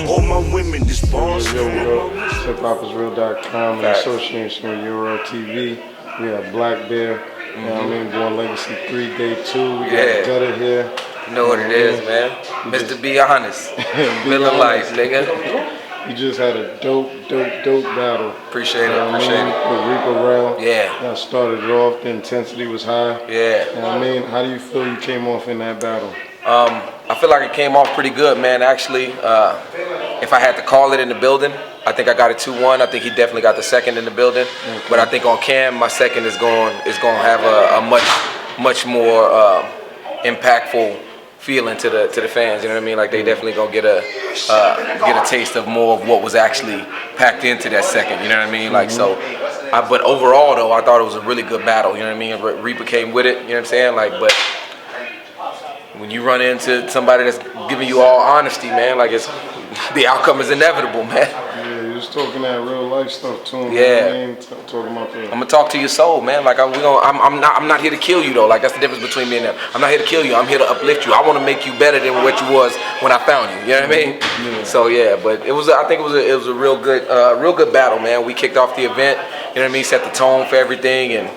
All my women, this boss. Yo, it's hiphopisreal.com in association with Euro TV. We have Black Bear, you know what I mean, Born Legacy 3 Day 2. We got Gutta here. You know what it is, man. Mr. Be Honest. Living life, nigga. You just had a dope battle. Appreciate it, appreciate it. With Reepah Rell. Yeah. That started it off, the intensity was high. Yeah. You know what I mean? How do you feel you came off in that battle? I feel like it came off pretty good, man, actually. If I had to call it in the building, I think I got it 2-1. I think he definitely got the second in the building. Okay. But I think on cam, my second is going to have a much more impactful feeling to the fans. You know what I mean? Like they definitely gonna get a taste of more of what was actually packed into that second. You know what I mean? Like so. But overall though, I thought it was a really good battle. You know what I mean? Reepah came with it. You know what I'm saying? Like, but when you run into somebody that's giving you all honesty, man, like the outcome is inevitable, man. Yeah, you was talking that real life stuff to him. Yeah. You know what I mean? Talking about that. I'm gonna talk to your soul, man. Like I'm not here to kill you though. Like that's the difference between me and them. I'm not here to kill you. I'm here to uplift you. I want to make you better than what you was when I found you. You know what I mean? Yeah. So yeah, but I think it was a real good battle, man. We kicked off the event. You know what I mean? Set the tone for everything, and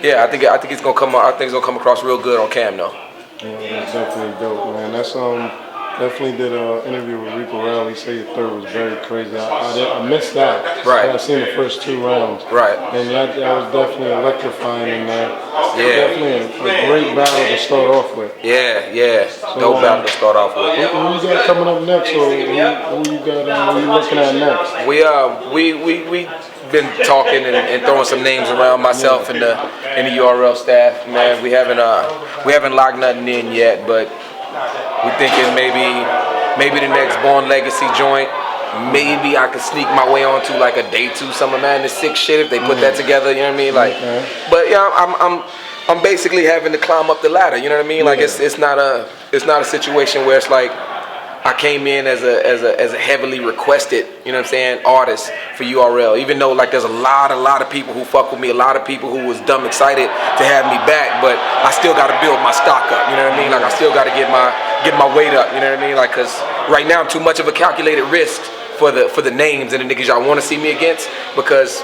yeah, I think it's gonna come. I think it's gonna come across real good on cam though. Yeah, that's definitely dope, man. That's definitely did an interview with Reepah Rell. He said your third was very crazy. I missed that. Right. I've seen the first 2 rounds. Right. And that was definitely electrifying in there. Yeah. Definitely a great battle to start off with. Yeah. So, dope battle to start off with. Who you got coming up next, or who you got? Who you looking at next? We been talking and throwing some names around, myself and the URL staff. Man, we haven't locked nothing in yet, but we're thinking maybe the next Born Legacy joint. Maybe I could sneak my way onto like a Day 2 Summer Madness 6 shit if they put that together. You know what I mean? Like, but yeah, I'm basically having to climb up the ladder. You know what I mean? Like it's not a situation where it's like I came in as a heavily requested, you know what I'm saying, artist for URL. Even though like there's a lot of people who fuck with me, a lot of people who was dumb excited to have me back, but I still got to build my stock up. You know what I mean? Like I still got to get my weight up. You know what I mean? Like cause right now I'm too much of a calculated risk for the names and the niggas y'all want to see me against, because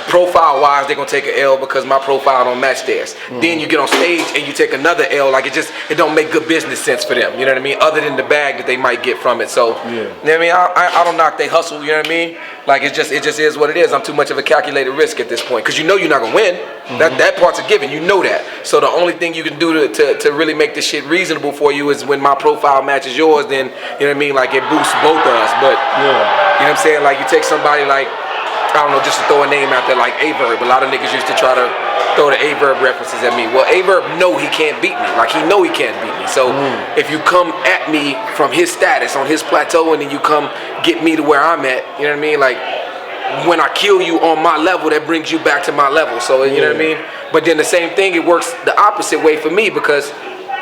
profile wise they're gonna take an L because my profile don't match theirs. Then you get on stage and you take another L, like it don't make good business sense for them, you know what I mean, other than the bag that they might get from it. So you know what I mean, I don't knock they hustle, you know what I mean, like it just is what it is. I'm too much of a calculated risk at this point, because you know you're not gonna win. That part's a given, you know that. So the only thing you can do to really make this shit reasonable for you is when my profile matches yours, then you know what I mean, like it boosts both of us. But you know what I'm saying, like you take somebody like, I don't know, just to throw a name out there like Averb. A lot of niggas used to try to throw the Averb references at me. Well, Averb know he can't beat me. Like he know he can't beat me. So if you come at me from his status on his plateau and then you come get me to where I'm at, you know what I mean? Like when I kill you on my level, that brings you back to my level. So you know what I mean? But then the same thing, it works the opposite way for me, because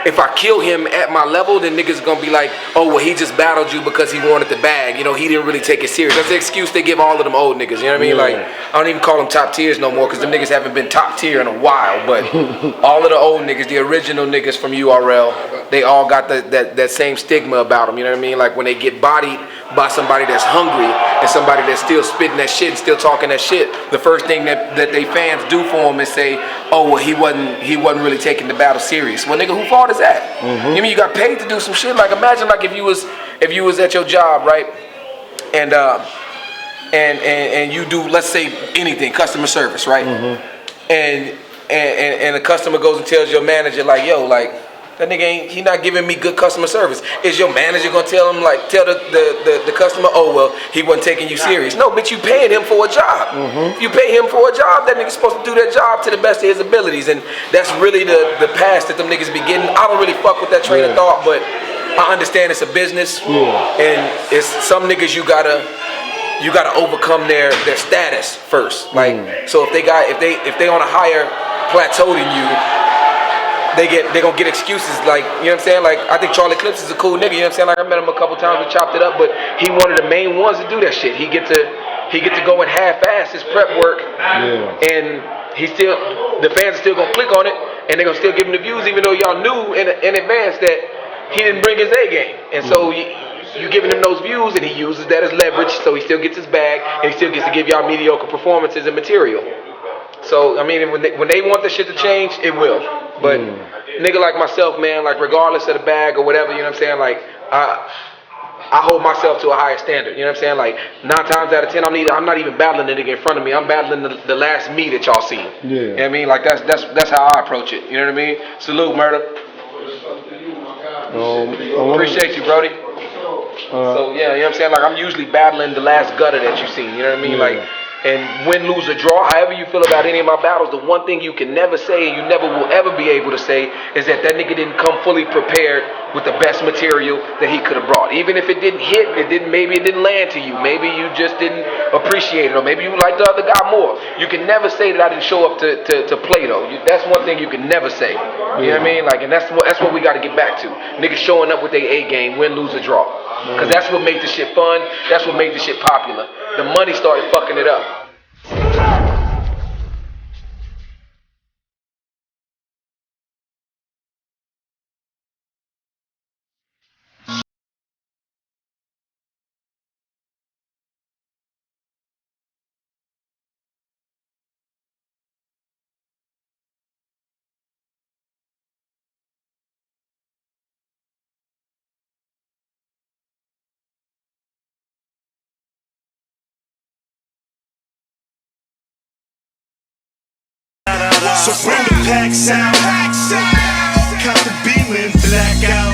if I kill him at my level, then niggas gonna be like, oh, well, he just battled you because he wanted the bag. You know, he didn't really take it serious. That's the excuse they give all of them old niggas. You know what I mean? Like, I don't even call them top tiers no more, because them niggas haven't been top tier in a while. But all of the old niggas, the original niggas from URL, they all got that same stigma about them. You know what I mean? Like when they get bodied by somebody that's hungry and somebody that's still spitting that shit and still talking that shit, the first thing that they fans do for him is say, oh, well, he wasn't really taking the battle serious. Well, nigga, who fault is that? You mean you got paid to do some shit? Like imagine like if you was at your job, right? And you do, let's say, anything, customer service, right? And a customer goes and tells your manager like, yo, like that nigga he not giving me good customer service. Is your manager gonna tell the customer, oh well, he wasn't taking you serious? No, bitch, you paying him for a job. You pay him for a job, that nigga's supposed to do that job to the best of his abilities, and that's really the pass that them niggas be getting. I don't really fuck with that train of thought, but I understand it's a business, and it's some niggas you gotta overcome their status first. Like so if they on a higher plateau than you, they gonna get excuses, like, you know what I'm saying? Like, I think Charlie Clips is a cool nigga, you know what I'm saying? Like, I met him a couple times, we chopped it up, but he one of the main ones to do that shit. He get to go and half-ass his prep work, and the fans are still gonna click on it, and they're gonna still give him the views, even though y'all knew in advance that he didn't bring his A game. And so you giving him those views, and he uses that as leverage, so he still gets his bag, and he still gets to give y'all mediocre performances and material. So, I mean, when they want the shit to change, it will. But nigga like myself, man, like regardless of the bag or whatever, you know what I'm saying? Like, I hold myself to a higher standard, you know what I'm saying? Like, 9 times out of 10, I'm not even battling the nigga in front of me. I'm battling the last me that y'all see. Yeah. You know what I mean? Like, that's how I approach it. You know what I mean? Salute, Murder. Appreciate you, Brody. So, yeah, you know what I'm saying? Like, I'm usually battling the last gutter that you seen, you know what I mean? Like, and win, lose, or draw, however you feel about any of my battles, the one thing you can never say and you never will ever be able to say is that nigga didn't come fully prepared with the best material that he could have brought. Even if it didn't hit, maybe it didn't land to you. Maybe you just didn't appreciate it, or maybe you liked the other guy more. You can never say that I didn't show up to play though. That's one thing you can never say. You know what I mean? Like, and that's what we got to get back to. Niggas showing up with their A game, win, lose, or draw. Because that's what made the shit fun. That's what made the shit popular. The money started fucking it up. So bring the packs out, count the beamer and black out.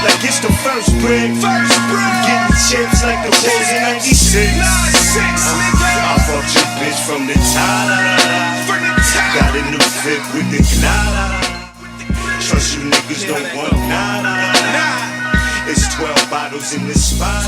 Like it's the first brick, getting chips like the Bulls in '96. I fucked your bitch from the top, got a new fit with the gnada. Trust you niggas don't want nada. It's 12 bottles in this spot.